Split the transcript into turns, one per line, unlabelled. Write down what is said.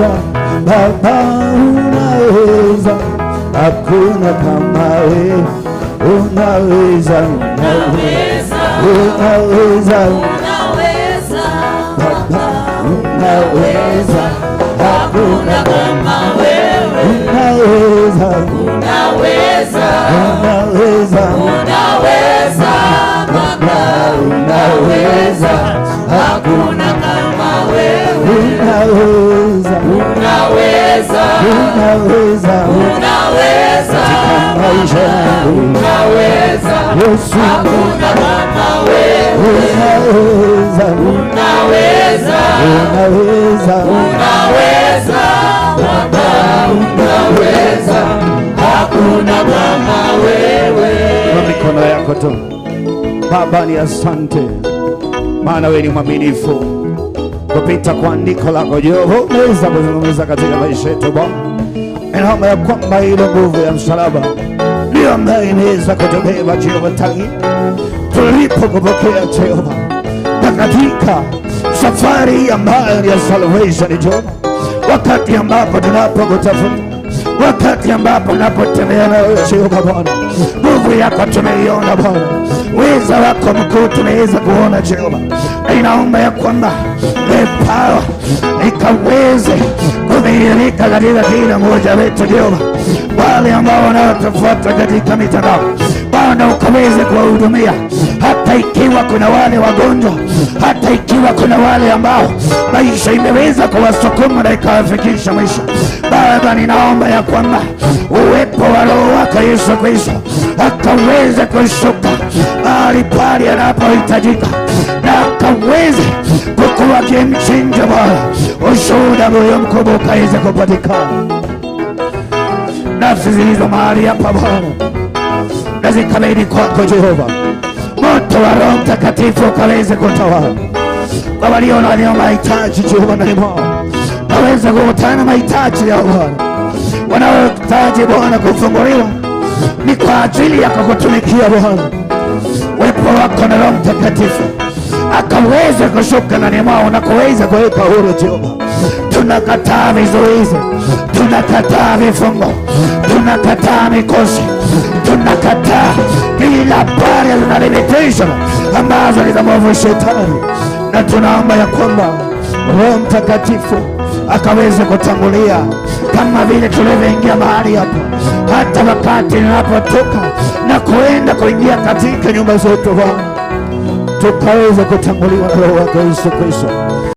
Baba unaweza, hakuna kama wewe. Unaweza, unaweza, unaweza, unaweza, Baba unaweza, hakuna kama wewe. Unaweza, unaweza, unaweza, unaweza, Baba unaweza, hakuna kama wewe. Unaweza, unaweza, unaweza, unaweza, maisha unaweza, Yesu hakuna kama wewe. Unaweza, unaweza, unaweza, unaweza, Baba unaweza, hakuna kama wewe. Kwa mikono yako tu. Baba ni asante, maana wewe ni mwaminifu. Kupita kwa andiko lako Jehova, unaweza kuzungumza katika maisha yetu Bwana. Naomba ya kwamba ile nguvu ya msalaba ndio ambayo inaweza kutubeba Jehova tangi tulipokupokea Jehova, na katika safari ambayo ni ya salvation Jehova, wakati ambapo tunapokutafuta, wakati ambapo tunapotembea na wewe Jehova Bwana, nguvu yako tumeiona Bwana, uweza wako mkuu tumeweza kuona Jehova. Inaomba ya kwamba power ikaweze kudhihirika katika kila mmoja wetu Jehova, wale ambao wanaotufuata katika mitandao Bwana ukaweze kuwahudumia, hata ikiwa kuna wale wagonjwa, hata ikiwa kuna wale ambao maisha imeweza kuwasukuma na ikawafikisha mwisho. Baba ninaomba ya kwamba uwepo wa Roho wako Yesu Kristo akaweze kushuka mahali pale anapohitajika, na akaweze kukuwa kimchinja Bwana, ushuhuda huyo mkubwa ukaweze kupatikana. Nafsi zilizo mahali hapa Bwana na zikabidhi kwako Jehova, moto wa Roho Mtakatifu ukaweze kutawala kwa walio na mahitaji Jehova ndani mwao, waweze kukutana mahitaji ya Bwana, wanaohitaji Bwana kufunguliwa ni kwa ajili ya kukutumikia Bwana. Uwepo wako na Roho Mtakatifu akaweze kushuka ndani mwao na kuweza kuweka huru Jehova. Tunakataa vizuizi, tunakataa vifungo, tunakataa mikosi, tunakataa kila habari na limitation ambazo ni za mwovu Shetani, na tunaomba ya kwamba Roho Mtakatifu akaweze kutangulia kama vile tulivyoingia mahali hapa, hata wakati ninapotoka na kuenda kuingia katika nyumba zetu Bwana, tukaweze kutanguliwa na Roho wako Yesu Kristo.